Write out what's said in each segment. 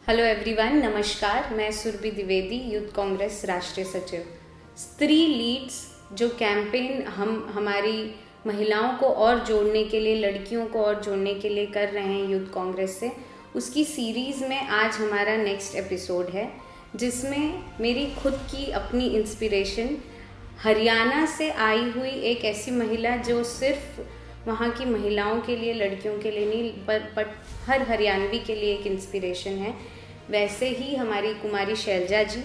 Hello everyone, नमस्कार। मैं Surabhi Dwivedi, youth Congress राष्ट्रीय सचिव। स्त्री लीड्स जो कैंपेन हम हमारी महिलाओं को और जोड़ने के लिए, लड़कियों को और जोड़ने के लिए कर रहे हैं यूथ कांग्रेस से, उसकी सीरीज़ में आज हमारा नेक्स्ट एपिसोड है, जिसमें मेरी खुद की अपनी इंस्पिरेशन हरियाणा से आई हुई एक ऐसी महिला जो सिर्फ वहाँ की महिलाओं के लिए, लड़कियों के लिए नहीं, बट हर हरियाणवी के लिए एक इंस्पिरेशन है। वैसे ही हमारी कुमारी शैलजा जी,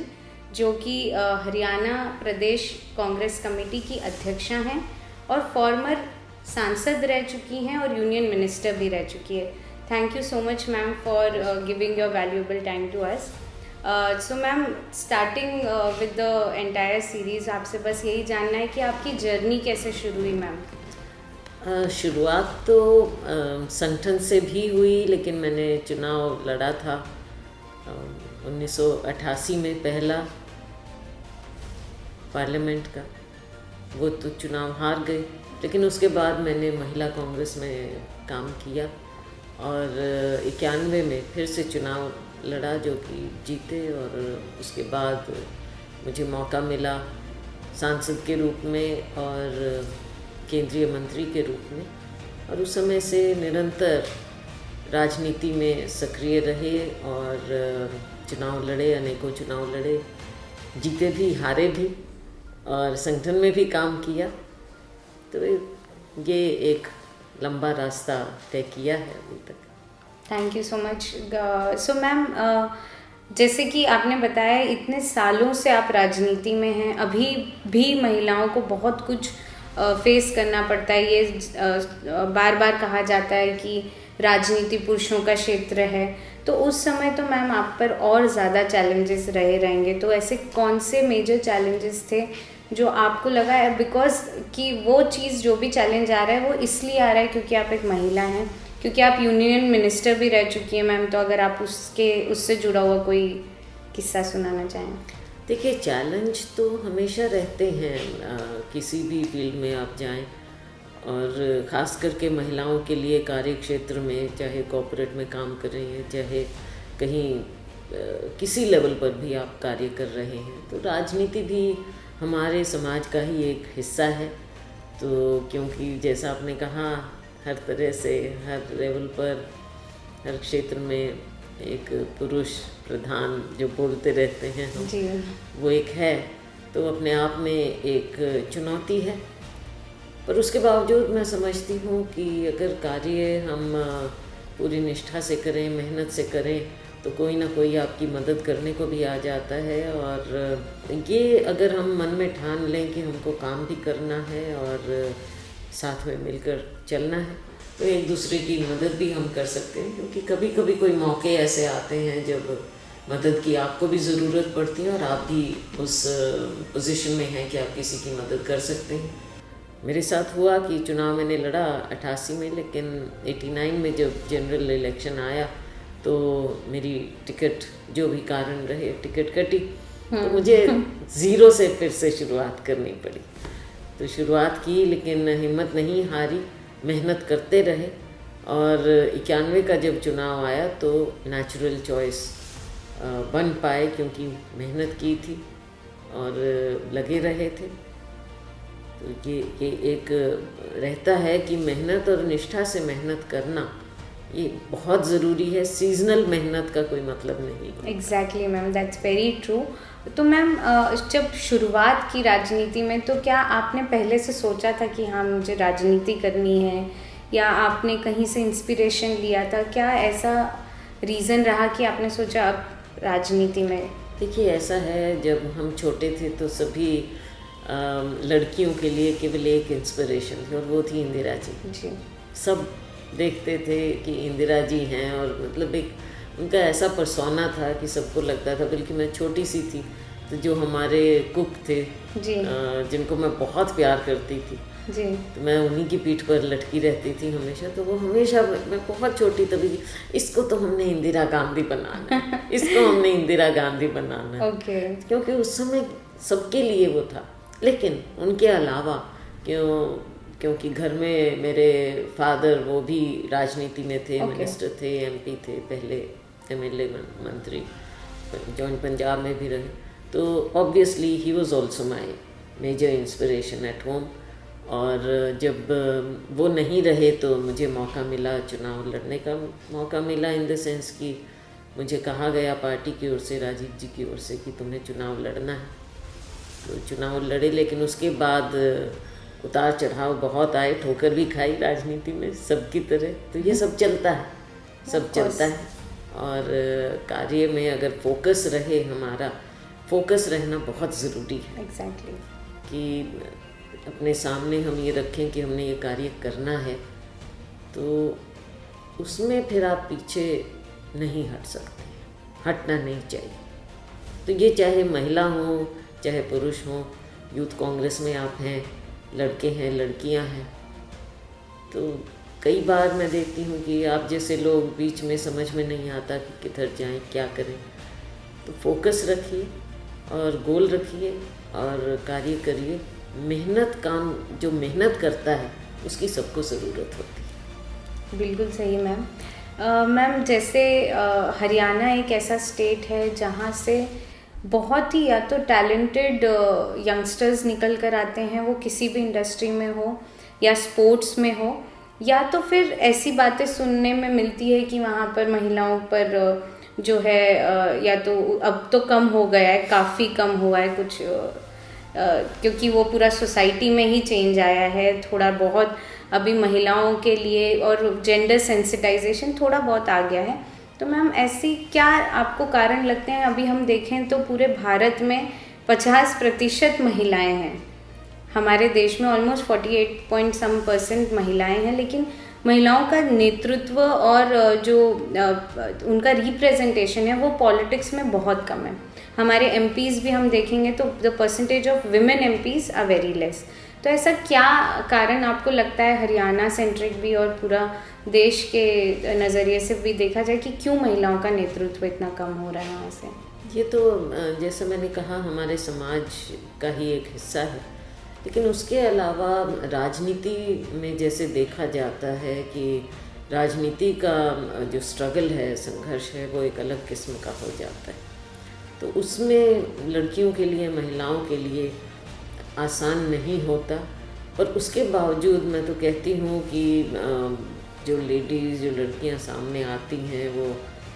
जो कि हरियाणा प्रदेश कांग्रेस कमेटी की अध्यक्षा हैं और फॉर्मर सांसद रह चुकी हैं और यूनियन मिनिस्टर भी रह चुकी है। Thank you so much ma'am for giving your valuable time to us. So ma'am, starting with the entire series, आपसे बस यही जानना है कि आपकी जर्नी कैसे शुरू हुई मैम? शुरुआत तो संगठन से भी हुई, लेकिन मैंने चुनाव लड़ा था 1988 में, पहला पार्लियामेंट का। वो तो चुनाव हार गए, लेकिन उसके बाद मैंने महिला कांग्रेस में काम किया और 91 में फिर से चुनाव लड़ा, जो कि जीते। और उसके बाद मुझे मौका मिला सांसद के रूप में और केंद्रीय मंत्री के रूप में, और उस समय से निरंतर राजनीति में सक्रिय रहे और चुनाव लड़े, अनेकों चुनाव लड़े, जीते भी, हारे भी, और संगठन में भी काम किया। तो ये एक लंबा रास्ता तय किया है अभी तक। Thank you so much. So ma'am, जैसे कि आपने बताया, इतने सालों से आप राजनीति में हैं, अभी भी महिलाओं को बहुत कुछ फेस करना पड़ता है। ये बार बार कहा जाता है कि राजनीति पुरुषों का क्षेत्र है, तो उस समय तो मैम आप पर और ज़्यादा चैलेंजेस रहेंगे। तो ऐसे कौन से मेजर चैलेंजेस थे जो आपको लगा है, बिकॉज कि वो चीज़, जो भी चैलेंज आ रहा है वो इसलिए आ रहा है क्योंकि आप एक महिला हैं, क्योंकि आप यूनियन मिनिस्टर भी रह चुकी हैं मैम। तो अगर आप उससे जुड़ा हुआ कोई किस्सा सुनाना चाहें। देखिए, चैलेंज तो हमेशा रहते हैं, किसी भी फील्ड में आप जाएं, और ख़ास करके महिलाओं के लिए कार्य क्षेत्र में, चाहे कॉर्पोरेट में काम कर रही हैं, चाहे कहीं किसी लेवल पर भी आप कार्य कर रहे हैं, तो राजनीति भी हमारे समाज का ही एक हिस्सा है। तो क्योंकि जैसा आपने कहा, हर तरह से, हर लेवल पर, हर क्षेत्र में एक पुरुष प्रधान जो बोलते रहते हैं हम जी, वो एक है, तो अपने आप में एक चुनौती है। पर उसके बावजूद मैं समझती हूँ कि अगर कार्य हम पूरी निष्ठा से करें, मेहनत से करें, तो कोई ना कोई आपकी मदद करने को भी आ जाता है। और ये अगर हम मन में ठान लें कि हमको काम भी करना है और साथ में मिलकर चलना है, तो एक दूसरे की मदद भी हम कर सकते हैं। क्योंकि कभी कभी कोई मौके ऐसे आते हैं जब मदद की आपको भी ज़रूरत पड़ती है और आप भी उस पोजीशन में हैं कि आप किसी की मदद कर सकते हैं। मेरे साथ हुआ कि चुनाव मैंने लड़ा 88 में, लेकिन 89 में जब जनरल इलेक्शन आया तो मेरी टिकट, जो भी कारण रहे, टिकट कटी, तो मुझे ज़ीरो से फिर से शुरुआत करनी पड़ी। तो शुरुआत की, लेकिन हिम्मत नहीं हारी, मेहनत करते रहे। और 91 का जब चुनाव आया तो नेचुरल चॉइस बन पाए, क्योंकि मेहनत की थी और लगे रहे थे। तो ये एक रहता है कि मेहनत और निष्ठा से मेहनत करना ये बहुत ज़रूरी है। सीजनल मेहनत का कोई मतलब नहीं है। Exactly ma'am, that's very true. तो मैम, जब शुरुआत की राजनीति में, तो क्या आपने पहले से सोचा था कि हाँ मुझे राजनीति करनी है, या आपने कहीं से इंस्पिरेशन लिया था? क्या ऐसा रीज़न रहा कि आपने सोचा अब राजनीति में? देखिए, ऐसा है, जब हम छोटे थे तो सभी लड़कियों के लिए केवल एक इंस्पिरेशन थी, और वो थी इंदिरा जी। सब देखते थे कि इंदिरा जी हैं, और मतलब एक उनका ऐसा परसोना था कि सबको लगता था। बल्कि मैं छोटी सी थी तो जो हमारे कुक थे जी, जिनको मैं बहुत प्यार करती थी जी, तो मैं उन्हीं की पीठ पर लटकी रहती थी हमेशा। तो वो हमेशा, मैं बहुत छोटी तभी, इसको तो हमने इंदिरा गांधी बनाना है, इसको हमने इंदिरा गांधी बनाना है। ओके। क्योंकि उस समय सबके लिए वो था। लेकिन उनके अलावा क्योंकि घर में मेरे फादर, वो भी राजनीति में थे, मिनिस्टर थे, MP थे, पहले MLA मंत्री, जॉइंट पंजाब में भी रहे, तो ऑब्वियसली ही was also my major inspiration at home. और जब वो नहीं रहे तो मुझे मौका मिला, चुनाव लड़ने का मौका मिला, इन द सेंस कि मुझे कहा गया पार्टी की ओर से, राजीव जी की ओर से, कि तुम्हें चुनाव लड़ना है। तो चुनाव लड़े, लेकिन उसके बाद उतार चढ़ाव बहुत आए, ठोकर भी खाई राजनीति में सबकी तरह। तो ये सब चलता है, सब चलता है। और कार्य में अगर फोकस रहे, हमारा फोकस रहना बहुत ज़रूरी है। एग्जैक्टली कि अपने सामने हम ये रखें कि हमने ये कार्य करना है, तो उसमें फिर आप पीछे नहीं हट सकते, हटना नहीं चाहिए। तो ये चाहे महिला हो चाहे पुरुष हो, यूथ कांग्रेस में आप हैं, लड़के हैं, लड़कियां हैं, तो कई बार मैं देखती हूँ कि आप जैसे लोग बीच में समझ में नहीं आता कि किधर जाएं, क्या करें। तो फोकस रखिए और गोल रखिए और कार्य करिए। मेहनत, काम जो मेहनत करता है उसकी सबको ज़रूरत होती है। बिल्कुल सही मैम। मैम जैसे हरियाणा एक ऐसा स्टेट है जहाँ से बहुत ही या तो टैलेंटेड यंगस्टर्स निकल कर आते हैं, वो किसी भी इंडस्ट्री में हो या स्पोर्ट्स में हो, या तो फिर ऐसी बातें सुनने में मिलती है कि वहाँ पर महिलाओं पर जो है या तो अब तो कम हो गया है, काफ़ी कम हुआ है कुछ, क्योंकि वो पूरा सोसाइटी में ही चेंज आया है थोड़ा बहुत, अभी महिलाओं के लिए और जेंडर सेंसिटाइजेशन थोड़ा बहुत आ गया है। तो मैम ऐसी क्या आपको कारण लगते हैं? अभी हम देखें तो पूरे भारत में 50% महिलाएं हैं, हमारे देश में ऑलमोस्ट 48% महिलाएं हैं, लेकिन महिलाओं का नेतृत्व और जो उनका रिप्रेजेंटेशन है वो पॉलिटिक्स में बहुत कम है। हमारे एमपीज़ भी हम देखेंगे तो the percentage of women MPs are very less. तो ऐसा क्या कारण आपको लगता है, हरियाणा सेंट्रिक भी और पूरा देश के नज़रिए से भी देखा जाए, कि क्यों महिलाओं का नेतृत्व इतना कम हो रहा है वहाँ से? ये तो जैसा मैंने कहा हमारे समाज का ही एक हिस्सा है, लेकिन उसके अलावा राजनीति में जैसे देखा जाता है कि राजनीति का जो स्ट्रगल है, संघर्ष है, वो एक अलग किस्म का हो जाता है। तो उसमें लड़कियों के लिए, महिलाओं के लिए आसान नहीं होता। पर उसके बावजूद मैं तो कहती हूँ कि जो लेडीज़, जो लड़कियाँ सामने आती हैं, वो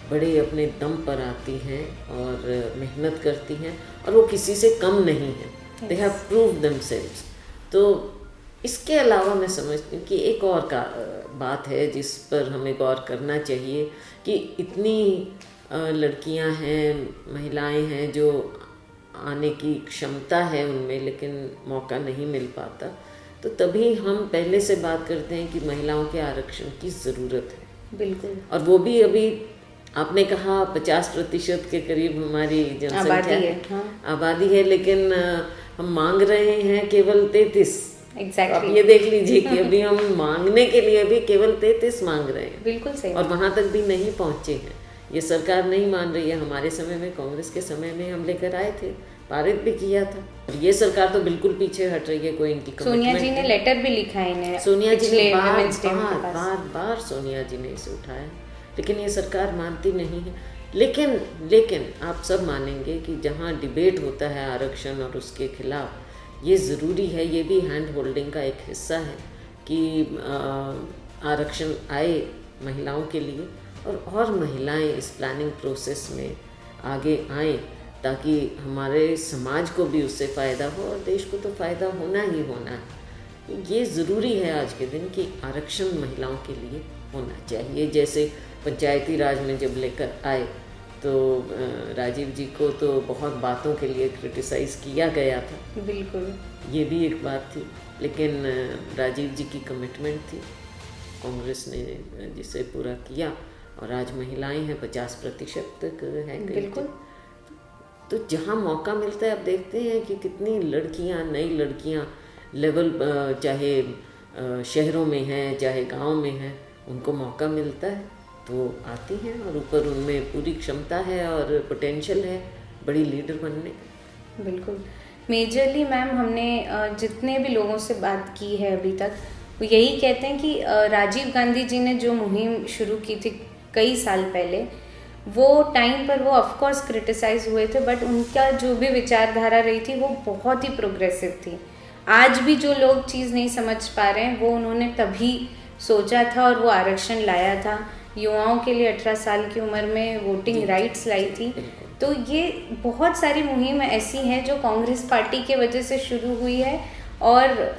बड़े अपने दम पर आती हैं और मेहनत करती हैं, और वो किसी से कम नहीं हैं। They have proved themselves. तो इसके अलावा मैं समझती हूँ कि एक और का बात है जिस पर हमें गौर करना चाहिए, कि इतनी लड़कियाँ हैं, महिलाएं हैं जो आने की क्षमता है उनमें, लेकिन मौका नहीं मिल पाता। तो तभी हम पहले से बात करते हैं कि महिलाओं के आरक्षण की ज़रूरत है। बिल्कुल। और वो भी अभी आपने कहा 50% के करीब हमारी जनसंख्या है, हाँ। आबादी है, लेकिन हम मांग रहे हैं केवल 33। एग्जैक्टली। आप ये देख लीजिए कि अभी हम मांगने के लिए भी केवल 33 मांग रहे हैं। बिल्कुल सही। और वहाँ तक भी नहीं पहुँचे हैं। ये सरकार नहीं मान रही है। हमारे समय में, कांग्रेस के समय में हम लेकर आए थे, पारित भी किया था। और ये सरकार तो बिल्कुल पीछे हट रही है, कोई इनकी सोनिया जी ने लेटर भी लिखा है इन्हें, सोनिया जी ने बार सोनिया जी ने इसे उठाया, लेकिन ये सरकार मानती नहीं है। लेकिन आप सब मानेंगे कि जहाँ डिबेट होता है आरक्षण और उसके खिलाफ, ये ज़रूरी है, ये भी हैंड होल्डिंग का एक हिस्सा है कि आरक्षण आए महिलाओं के लिए, और महिलाएं इस प्लानिंग प्रोसेस में आगे आएँ, ताकि हमारे समाज को भी उससे फ़ायदा हो और देश को तो फ़ायदा होना ही होना है। ये ज़रूरी है आज के दिन कि आरक्षण महिलाओं के लिए होना चाहिए। जैसे पंचायती राज में जब लेकर आए तो राजीव जी को तो बहुत बातों के लिए क्रिटिसाइज़ किया गया था। बिल्कुल, ये भी एक बात थी, लेकिन राजीव जी की कमिटमेंट थी, कांग्रेस ने जिसे पूरा किया, और आज महिलाएं हैं 50% तक है। बिल्कुल। तो जहाँ मौका मिलता है, आप देखते हैं कि कितनी लड़कियाँ, नई लड़कियाँ लेवल, चाहे शहरों में हैं चाहे गांव में हैं, उनको मौका मिलता है तो आती हैं, और ऊपर उनमें पूरी क्षमता है और पोटेंशियल है बड़ी लीडर बनने का। बिल्कुल। मेजरली मैम हमने जितने भी लोगों से बात की है अभी तक, वो यही कहते हैं कि राजीव गांधी जी ने जो मुहिम शुरू की थी कई साल पहले, वो टाइम पर वो ऑफ कोर्स क्रिटिसाइज हुए थे, बट उनका जो भी विचारधारा रही थी वो बहुत ही प्रोग्रेसिव थी। आज भी जो लोग चीज़ नहीं समझ पा रहे हैं वो उन्होंने तभी सोचा था और वो आरक्षण लाया था, युवाओं के लिए 18 साल की उम्र में वोटिंग राइट्स लाई थी। तो ये बहुत सारी मुहिम ऐसी हैं जो कांग्रेस पार्टी के वजह से शुरू हुई है और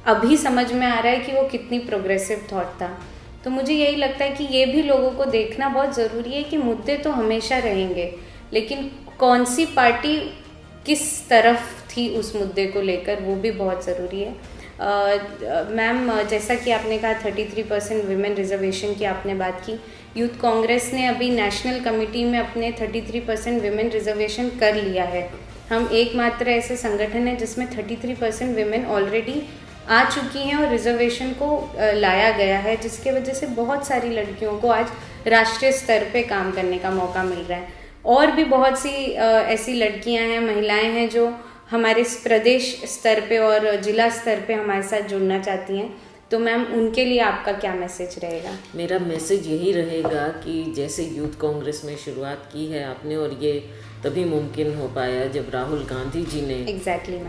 अभी समझ में आ रहा है कि वो कितनी प्रोग्रेसिव थॉट था। तो मुझे यही लगता है कि ये भी लोगों को देखना बहुत ज़रूरी है कि मुद्दे तो हमेशा रहेंगे, लेकिन कौन सी पार्टी किस तरफ थी उस मुद्दे को लेकर वो भी बहुत ज़रूरी है। मैम, जैसा कि आपने कहा 33% विमेन रिजर्वेशन की आपने बात की, यूथ कांग्रेस ने अभी नेशनल कमेटी में अपने 33% विमेन रिजर्वेशन कर लिया है। हम एकमात्र ऐसे संगठन है जिसमें 33% विमेन ऑलरेडी आ चुकी हैं और रिजर्वेशन को लाया गया है, जिसके वजह से बहुत सारी लड़कियों को आज राष्ट्रीय स्तर पे काम करने का मौका मिल रहा है। और भी बहुत सी ऐसी लड़कियां हैं, महिलाएं हैं जो हमारे प्रदेश स्तर पे और जिला स्तर पे हमारे साथ जुड़ना चाहती हैं। तो मैम, उनके लिए आपका क्या मैसेज रहेगा? मेरा मैसेज यही रहेगा कि जैसे यूथ कांग्रेस में शुरुआत की है आपने, और ये तभी मुमकिन हो पाया जब राहुल गांधी जी ने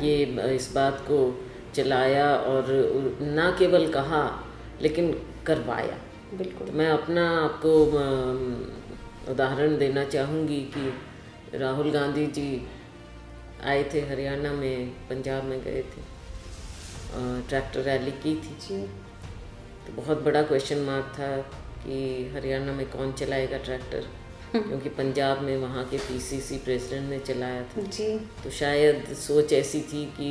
ये इस बात को चलाया और ना केवल कहा लेकिन करवाया। बिल्कुल। तो मैं अपना आपको उदाहरण देना चाहूँगी कि राहुल गांधी जी आए थे हरियाणा में, पंजाब में गए थे, ट्रैक्टर रैली की थी जी। तो बहुत बड़ा क्वेश्चन मार्क था कि हरियाणा में कौन चलाएगा ट्रैक्टर, क्योंकि पंजाब में वहाँ के पीसीसी प्रेसिडेंट ने चलाया था जी। तो शायद सोच ऐसी थी कि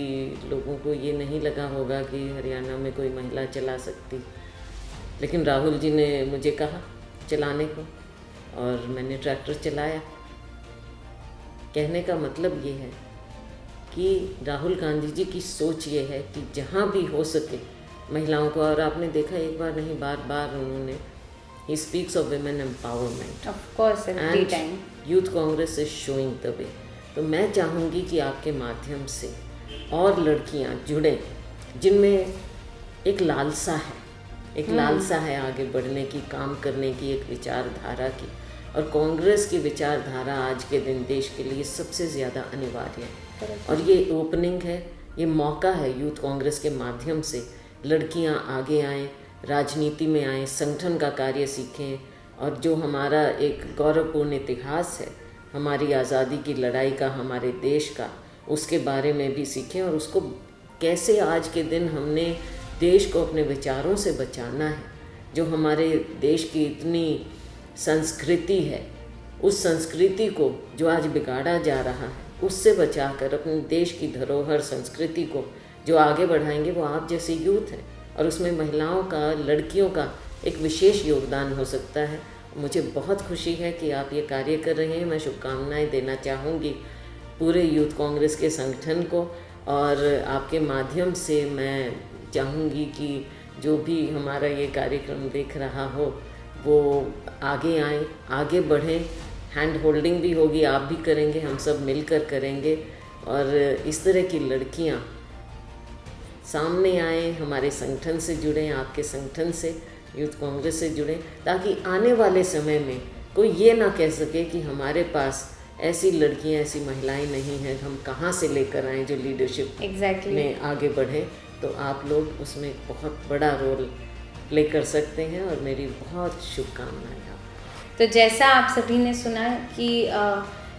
लोगों को ये नहीं लगा होगा कि हरियाणा में कोई महिला चला सकती, लेकिन राहुल जी ने मुझे कहा चलाने को और मैंने ट्रैक्टर चलाया। कहने का मतलब ये है कि राहुल गांधी जी की सोच ये है कि जहाँ भी हो सके महिलाओं को, और आपने देखा एक बार नहीं बार बार उन्होंने He speaks of women empowerment. Of course, every time. Youth Congress is showing the way. तो मैं चाहूँगी कि आपके माध्यम से और लड़कियाँ जुड़ें जिनमें एक लालसा है, लालसा है आगे बढ़ने की, काम करने की, एक विचारधारा की। और कांग्रेस की विचारधारा आज के दिन देश के लिए सबसे ज़्यादा अनिवार्य है। और ये ओपनिंग है, ये मौका है यूथ कांग्रेस के माध्यम से लड़कियाँ आगे आएँ, राजनीति में आए, संगठन का कार्य सीखें, और जो हमारा एक गौरवपूर्ण इतिहास है हमारी आज़ादी की लड़ाई का, हमारे देश का, उसके बारे में भी सीखें और उसको कैसे आज के दिन हमने देश को अपने विचारों से बचाना है। जो हमारे देश की इतनी संस्कृति है, उस संस्कृति को जो आज बिगाड़ा जा रहा है उससे बचाकर अपने देश की धरोहर संस्कृति को जो आगे बढ़ाएंगे वो आप जैसे यूथ हैं, और उसमें महिलाओं का, लड़कियों का एक विशेष योगदान हो सकता है। मुझे बहुत खुशी है कि आप ये कार्य कर रहे हैं। मैं शुभकामनाएं देना चाहूँगी पूरे यूथ कांग्रेस के संगठन को, और आपके माध्यम से मैं चाहूँगी कि जो भी हमारा ये कार्यक्रम देख रहा हो वो आगे आए, आगे बढ़ें। हैंड होल्डिंग भी होगी, आप भी करेंगे, हम सब मिलकर करेंगे, और इस तरह की लड़कियाँ सामने आए, हमारे संगठन से जुड़ें, आपके संगठन से, यूथ कांग्रेस से जुड़ें, ताकि आने वाले समय में कोई ये ना कह सके कि हमारे पास ऐसी लड़कियां, ऐसी महिलाएं नहीं हैं, हम कहाँ से लेकर आएँ जो लीडरशिप में आगे बढ़ें। तो आप लोग उसमें बहुत बड़ा रोल प्ले कर सकते हैं, और मेरी बहुत शुभकामनाएं आपको। तो जैसा आप सभी ने सुना कि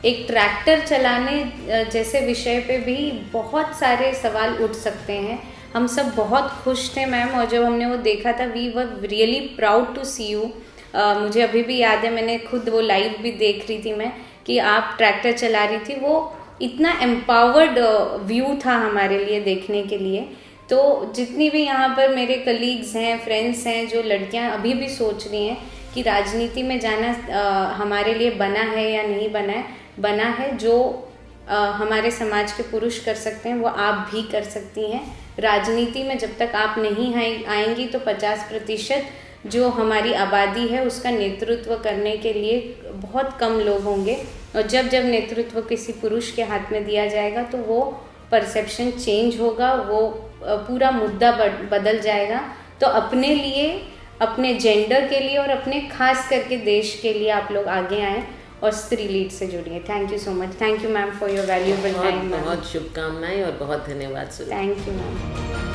एक ट्रैक्टर चलाने जैसे विषय पे भी बहुत सारे सवाल उठ सकते हैं। हम सब बहुत खुश थे मैम, और जब हमने वो देखा था we were really proud to see you. मुझे अभी भी याद है, मैंने खुद वो लाइव भी देख रही थी मैं, कि आप ट्रैक्टर चला रही थी। वो इतना एम्पावर्ड व्यू था हमारे लिए देखने के लिए। तो जितनी भी यहाँ पर मेरे कलीग्स हैं, फ्रेंड्स हैं, जो लड़कियाँ अभी भी सोच रही हैं कि राजनीति में जाना हमारे लिए बना है या नहीं बना है, जो हमारे समाज के पुरुष कर सकते हैं वो आप भी कर सकती हैं। राजनीति में जब तक आप नहीं आएंगी तो 50% जो हमारी आबादी है उसका नेतृत्व करने के लिए बहुत कम लोग होंगे, और जब नेतृत्व किसी पुरुष के हाथ में दिया जाएगा तो वो परसेप्शन चेंज होगा, वो पूरा मुद्दा बदल जाएगा। तो अपने लिए, अपने जेंडर के लिए और अपने खास करके देश के लिए आप लोग आगे आएँ और स्त्री लीड से जुड़िए। Thank you so much. Thank you ma'am for your valuable time. बहुत शुभकामनाएं और बहुत धन्यवाद सुरेखा। Thank you ma'am.